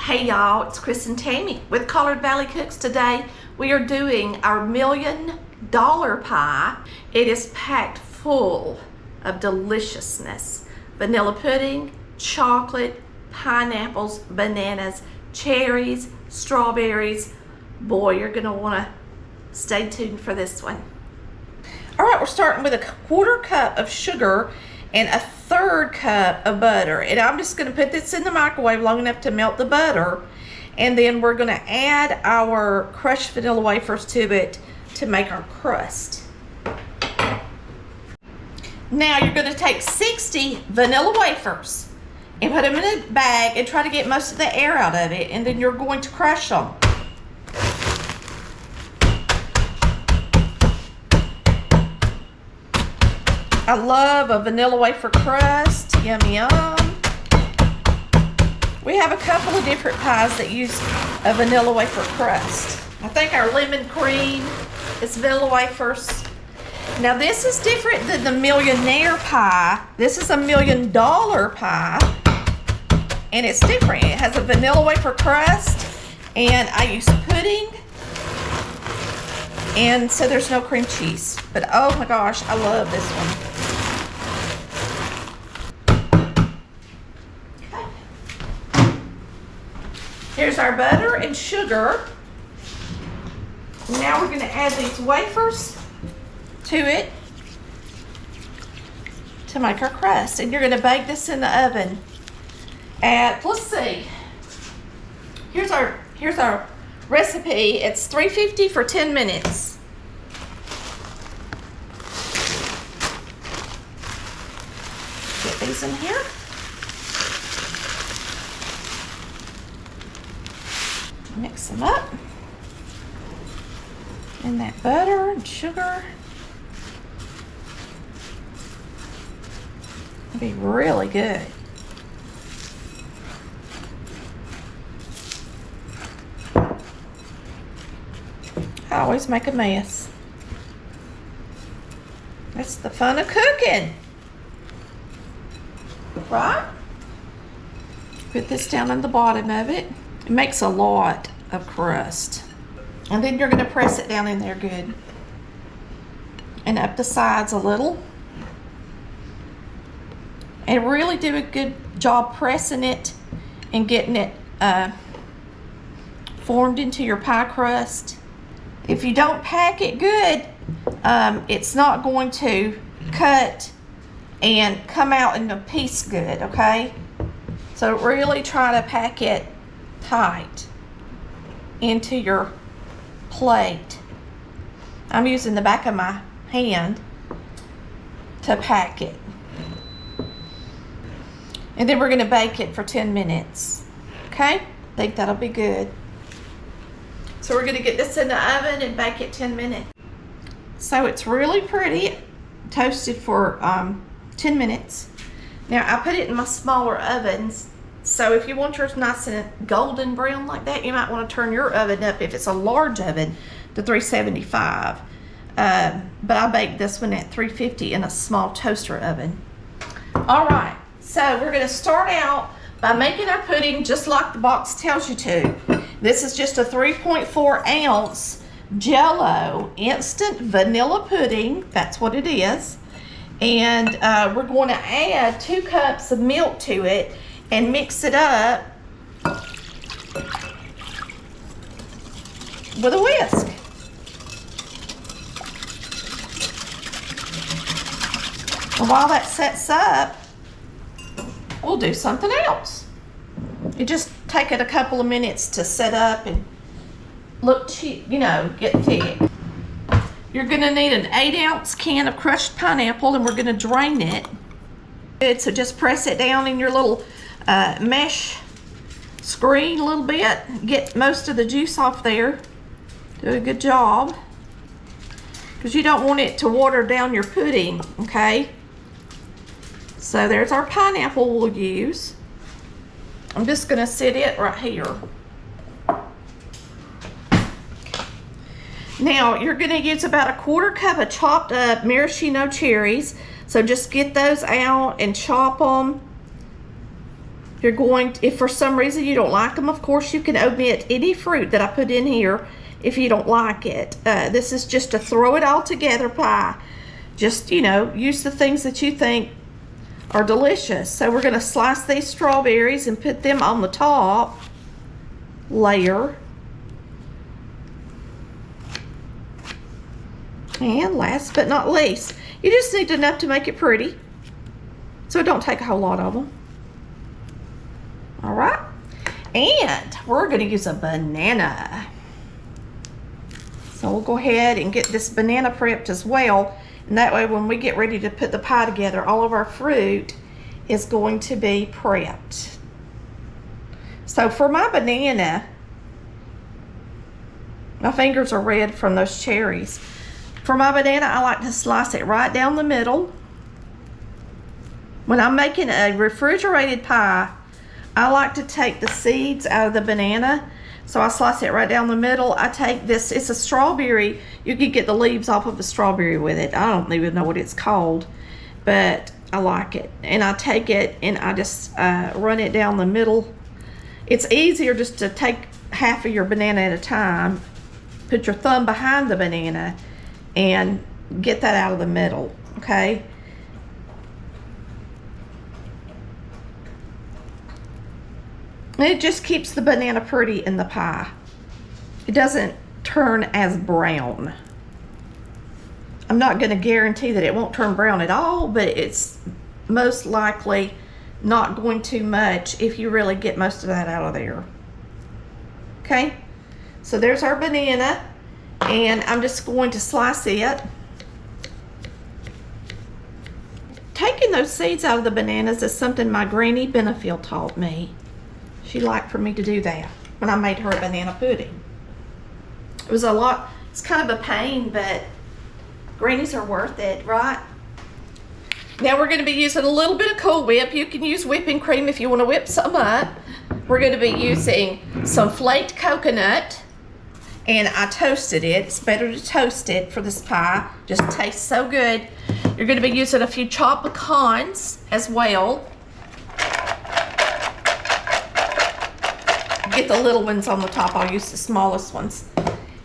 Hey y'all, it's Chris and Tammy with Collard Valley Cooks. Today we are doing our $1,000,000 pie. It is packed full of deliciousness. Vanilla pudding, chocolate, pineapples, bananas, cherries, strawberries. Boy, you're gonna wanna stay tuned for this one. All right, we're starting with a 1/4 cup of sugar and a 1/3 cup of butter. And I'm just gonna put this in the microwave long enough to melt the butter. And then we're gonna add our crushed vanilla wafers to it to make our crust. Now you're gonna take 60 vanilla wafers and put them in a bag and try to get most of the air out of it. And then you're going to crush them. I love a vanilla wafer crust. Yum, yum. We have a couple of different pies that use a vanilla wafer crust. I think our lemon cream is vanilla wafers. Now this is different than the Millionaire pie. This is a $1,000,000 pie. And it's different. It has a vanilla wafer crust. And I use pudding. And so there's no cream cheese. But oh my gosh, I love this one. Here's our butter and sugar. Now we're going to add these wafers to it to make our crust. And you're going to bake this in the oven at, let's see, here's our recipe. It's 350 for 10 minutes. Get these in here. Mix them up. And that butter and sugar. It'll be really good. I always make a mess. That's the fun of cooking. Right? Put this down on the bottom of it. It makes a lot of crust. And then you're going to press it down in there good. And up the sides a little. And really do a good job pressing it and getting it formed into your pie crust. If you don't pack it good, it's not going to cut and come out in a piece good, okay? So really try to pack it tight into your plate. I'm using the back of my hand to pack it. And then we're going to bake it for 10 minutes. Okay? I think that'll be good. So we're going to get this in the oven and bake it 10 minutes. So it's really pretty. Toasted for 10 minutes. Now I put it in my smaller ovens. So if you want yours nice and golden brown like that, you might want to turn your oven up, if it's a large oven, to 375. But I baked this one at 350 in a small toaster oven. All right, so we're going to start out by making our pudding just like the box tells you to. This is just a 3.4 ounce Jell-O instant vanilla pudding. That's what it is. And we're going to add 2 cups of milk to it and mix it up with a whisk. And while that sets up, we'll do something else. You just take it a couple of minutes to set up and look cheap, you know, get thick. You're gonna need an 8-ounce can of crushed pineapple, and we're gonna drain it. Good, so just press it down in your little mesh screen a little bit. Get most of the juice off there. Do a good job. Because you don't want it to water down your pudding, okay? So there's our pineapple we'll use. I'm just gonna sit it right here. Now you're gonna use about a 1/4 cup of chopped up maraschino cherries. So just get those out and chop them If for some reason you don't like them, of course you can omit any fruit that I put in here if you don't like it. This is just a throw it all together pie. Just, you know, use the things that you think are delicious. So we're gonna slice these strawberries and put them on the top layer. And last but not least, you just need enough to make it pretty. So it don't take a whole lot of them. All right, and we're gonna use a banana. So we'll go ahead and get this banana prepped as well. And that way when we get ready to put the pie together, all of our fruit is going to be prepped. So for my banana, my fingers are red from those cherries. For my banana, I like to slice it right down the middle. When I'm making a refrigerated pie, I like to take the seeds out of the banana. So I slice it right down the middle. I take this, it's a strawberry. You can get the leaves off of a strawberry with it. I don't even know what it's called, but I like it. And I take it and I just run it down the middle. It's easier just to take half of your banana at a time, put your thumb behind the banana and get that out of the middle, okay? It just keeps the banana pretty in the pie. It doesn't turn as brown. I'm not going to guarantee that it won't turn brown at all, but it's most likely not going to much if you really get most of that out of there. Okay, so there's our banana, and I'm just going to slice it. Taking those seeds out of the bananas is something my Granny Benefield taught me. She liked for me to do that when I made her a banana pudding. It was a lot, it's kind of a pain, but grannies are worth it, right? Now we're gonna be using a little bit of Cool Whip. You can use whipping cream if you wanna whip some up. We're gonna be using some flaked coconut, and I toasted it. It's better to toast it for this pie. Just tastes so good. You're gonna be using a few chopped pecans as well. Get the little ones on the top. I'll use the smallest ones.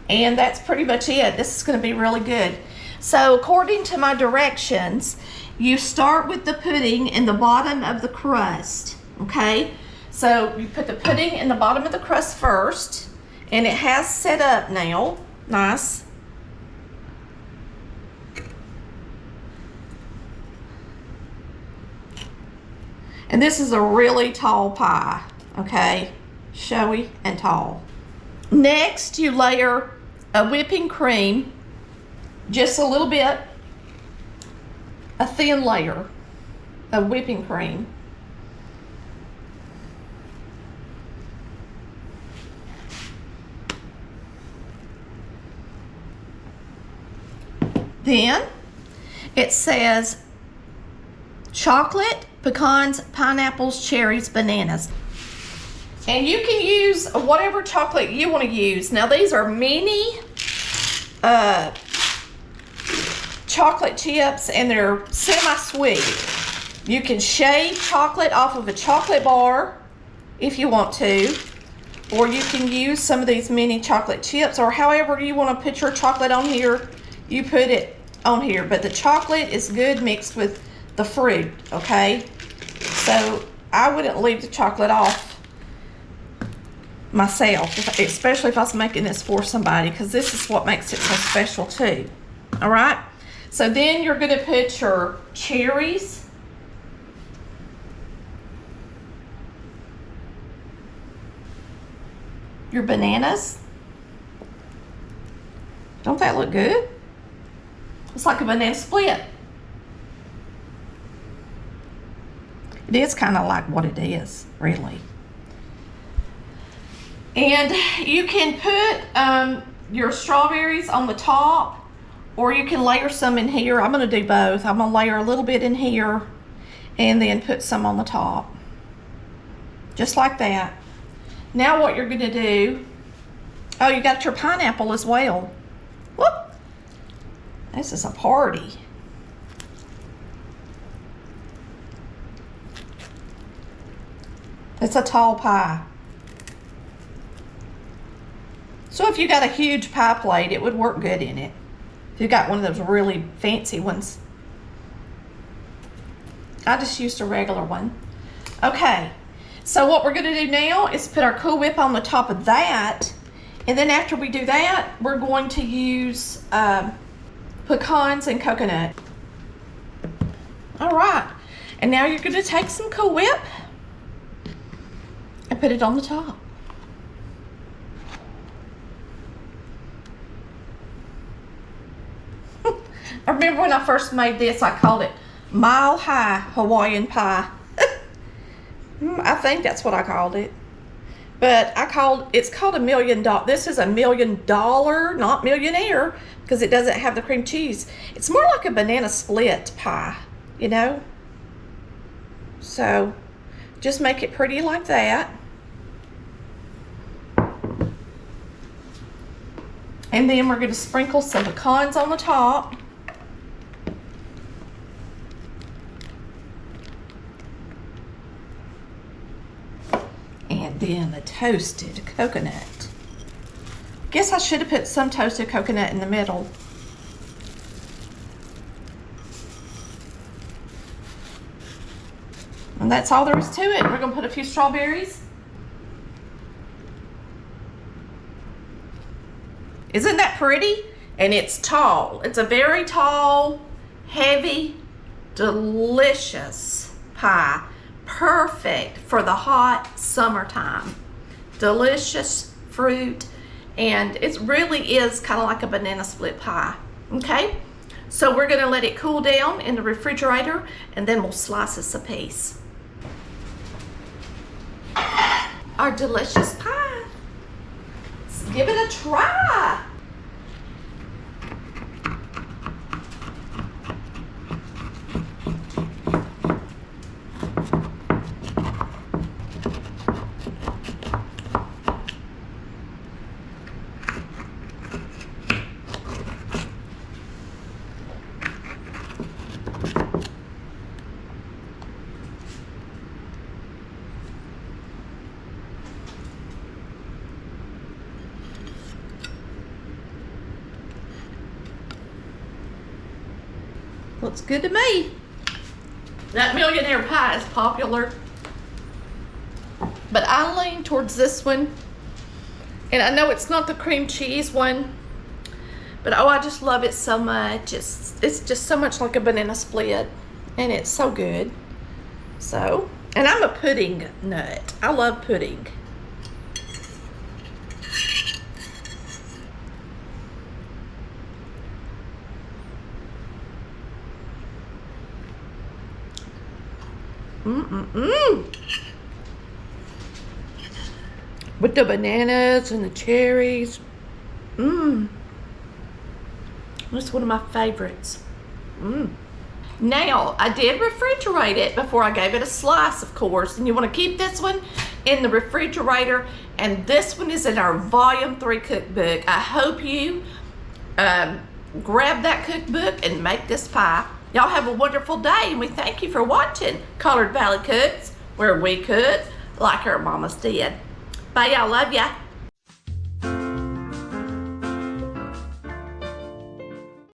And that's pretty much it. This is going to be really good. So according to my directions, you start with the pudding in the bottom of the crust, okay? So you put the pudding in the bottom of the crust first, and it has set up now. Nice. And this is a really tall pie, okay? Showy and tall. Next, you layer a whipping cream, just a little bit, a thin layer of whipping cream. Then it says chocolate, pecans, pineapples, cherries, bananas. And you can use whatever chocolate you want to use. Now these are mini chocolate chips, and they're semi-sweet. You can shave chocolate off of a chocolate bar if you want to, or you can use some of these mini chocolate chips, or however you want to put your chocolate on here, you put it on here. But the chocolate is good mixed with the fruit, okay? So I wouldn't leave the chocolate off myself, especially if I was making this for somebody, because this is what makes it so special too. All right, so then you're going to put your cherries, your bananas. Don't that look good? It's like a banana split. It is kind of like what it is, really. And you can put your strawberries on the top, or you can layer some in here. I'm going to do both. I'm going to layer a little bit in here and then put some on the top. Just like that. Now what you're going to do, oh, you got your pineapple as well. Whoop! This is a party. It's a tall pie. So if you got a huge pie plate, it would work good in it. If you got one of those really fancy ones. I just used a regular one. Okay, so what we're gonna do now is put our Cool Whip on the top of that. And then after we do that, we're going to use pecans and coconut. All right, and now you're gonna take some Cool Whip and put it on the top. I remember when I first made this, I called it Mile High Hawaiian Pie. I think that's what I called it. But it's called $1 million. This is $1 million, not millionaire, because it doesn't have the cream cheese. It's more like a banana split pie, you know? So just make it pretty like that. And then we're going to sprinkle some pecans on the top. And then the toasted coconut. Guess I should have put some toasted coconut in the middle. And that's all there is to it. We're going to put a few strawberries. Isn't that pretty? And it's tall. It's a very tall, heavy, delicious pie. Perfect for the hot summertime. Delicious fruit, and it really is kind of like a banana split pie. Okay, so we're gonna let it cool down in the refrigerator, and then we'll slice us a piece. Our delicious pie. Let's give it a try. Looks good to me. That millionaire pie is popular, but I lean towards this one. And I know it's not the cream cheese one, but oh, I just love it so much. It's just so much like a banana split, and it's so good. So, and I'm a pudding nut. I love pudding. With the bananas and the cherries. That's one of my favorites. Now, I did refrigerate it before I gave it a slice, of course. And you want to keep this one in the refrigerator. And this one is in our Volume 3 cookbook. I hope you grab that cookbook and make this pie. Y'all have a wonderful day, and we thank you for watching Collard Valley Cooks, where we cook like our mamas did. Bye, y'all. Love ya.